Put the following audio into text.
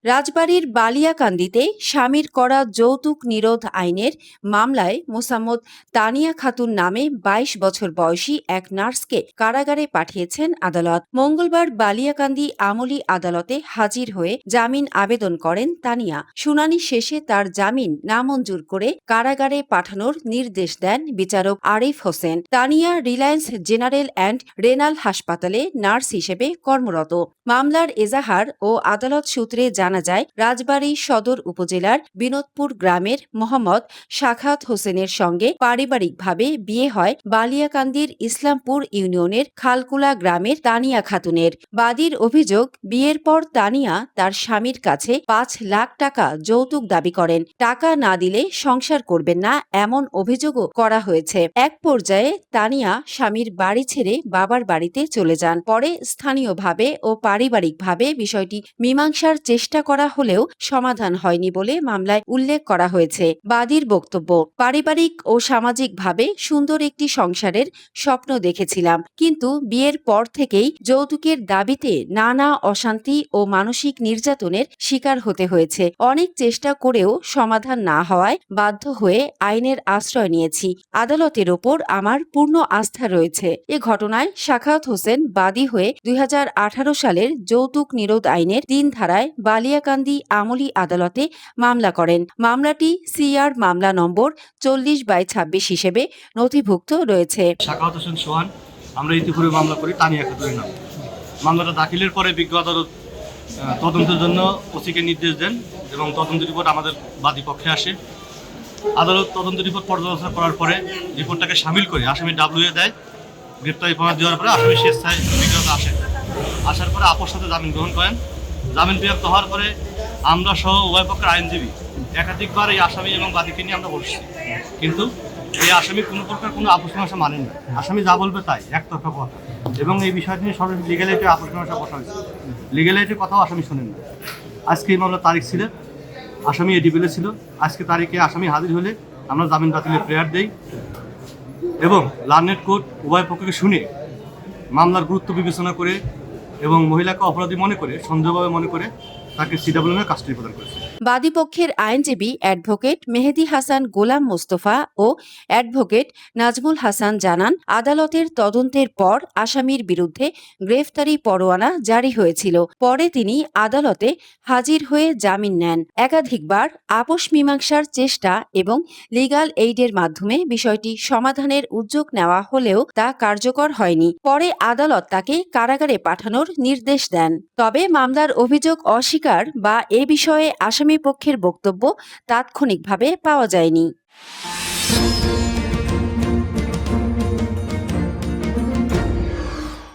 রাজবাড়ীর বালিয়াকান্দিতে স্বামীর করা যৌতুক নিরোধ আইনের মামলায় মোসাম্মদ তানিয়া খাতুন নামে ২২ বছর বয়সী এক নার্সকে কারাগারে পাঠিয়েছেন আদালত। মঙ্গলবার বালিয়াকান্দি আমলি আদালতে হাজির হয়ে জামিন আবেদন করেন তানিয়া। শুনানি শেষে তার জামিন নামঞ্জুর করে কারাগারে পাঠানোর নির্দেশ দেন বিচারক Arif Hossain. Tania Reliance general and renal হাসপাতালে নার্স হিসেবে কর্মরত। মামলার এজাহার ও আদালত সূত্রে জানা যায়, রাজবাড়ী সদর উপজেলার বিনোদপুর গ্রামের মোহাম্মদ সাখাওয়াত হোসেনের সঙ্গে পারিবারিকভাবে বিয়ে হয় বালিয়াকান্দির ইসলামপুর ইউনিয়নের খালকুলা গ্রামের তানিয়া খাতুনের। বাদীর অভিযোগ, বিয়ের পর তানিয়া তার স্বামীর কাছে ৫ লাখ টাকা যৌতুক দাবি করেন। টাকা না দিলে সংসার করবেন না, এমন অভিযোগও করা হয়েছে। এক পর্যায়ে তানিয়া স্বামীর বাড়ি ছেড়ে বাবার বাড়িতে চলে যান। পরে স্থানীয়ভাবে ও পারিবারিকভাবে বিষয়টি মীমাংসার চেষ্টা করা হলেও সমাধান হয়নি বলে মামলায় উল্লেখ করা হয়েছে। বাদীর বক্তব্য, পারিবারিক ও সামাজিকভাবে সুন্দর একটি সংসারের স্বপ্ন দেখেছিলাম, কিন্তু বিয়ের পর থেকেই যৌতুকের দাবিতে নানা অশান্তি ও মানসিক নির্যাতনের শিকার হতে হয়েছে। অনেক চেষ্টা করেও সমাধান না হওয়ায় বাধ্য হয়ে আইনের আশ্রয় নিয়েছি। আদালতের ওপর আমার পূর্ণ আস্থা রয়েছে। এ ঘটনায় সাখাওয়াত হোসেন বাদী হয়ে ২০১৮ সালের যৌতুক নিরোধ আইনের ৩ ধারায় বালিয়াকান্দি আমলি আদালতে মামলা করেন। মামলাটি সিআর মামলা নম্বর 40/26 হিসেবে নথিভুক্ত রয়েছে। সাখাওয়াত হোসেন সোহান, আমরা ইতিপূর্বে মামলা করি তানিয়া খাতুনের নামে। মামলাটা দাখিলের পরে বিজ্ঞ আদালত তদন্তের জন্য ওসিকে নির্দেশ দেন এবং তদন্ত রিপোর্ট আমাদের বাদী পক্ষে আসে। আদালত তদন্ত রিপোর্ট পর্যালোচনা করার পরে রিপোর্টটাকে সামিল করে আসামি ডাব্লিউএ দেয়। গ্রেপ্তারি পরোয়ানা দেওয়ার পরে আসামি স্বেচ্ছায় বিজ্ঞতা আসার পরে আপোষ সাথে জামিন গ্রহণ করেন। জামিন প্রাপ্ত হওয়ার পরে আমরা সহ উভয় পক্ষের আইনজীবী একাধিকবার এই আসামি এবং বাদীকে নিয়ে আমরা বসছি, কিন্তু এই আসামি কোনো প্রকার কোনো আপোষ মীমাংসা মানেন না। আসামি যা বলবে তাই একতরফা কথা, এবং এই বিষয়টি নিয়ে সরাসরি লিগ্যাল এইডে আপোষ মীমাংসা বসা হয়েছে। লিগ্যাল এইডের কথাও আসামি শোনেন না। আজকে এই মামলার তারিখ ছিল, আসামি এডিবেলে ছিল। আজকে তারিখে আসামি হাজির হলে আমরা জামিন বাতিলের প্রেয়ার দেই এবং লার্নেড কোর্ট উভয় পক্ষকে শুনে মামলার গুরুত্ব বিবেচনা করে এবং মহিলাকে অপরাধী মনে করে, সন্দেহভাবে মনে করে তাকে সিডাব্লিউ কাস্টডি প্রদান করেছে। বাদীপক্ষের আইনজীবী অ্যাডভোকেট মেহেদী হাসান গোলাম মোস্তফা ও অ্যাডভোকেট নাজমুল হাসান জানান, আদালতের তদন্তের পর আসামির বিরুদ্ধে গ্রেফতারি পরোয়ানা জারি হয়েছিল। পরে তিনি আদালতে হাজির হয়ে জামিন নেন। একাধিকবার আপোষ মীমাংসার চেষ্টা এবং লিগ্যাল এইডের মাধ্যমে বিষয়টি সমাধানের উদ্যোগ নেওয়া হলেও তা কার্যকর হয়নি। পরে আদালত তাকে কারাগারে পাঠানোর নির্দেশ দেন। তবে মামলার অভিযোগ অস্বীকার বা এ বিষয়ে আসামি পক্ষের বক্তব্য তাৎক্ষণিকভাবে পাওয়া যায়নি।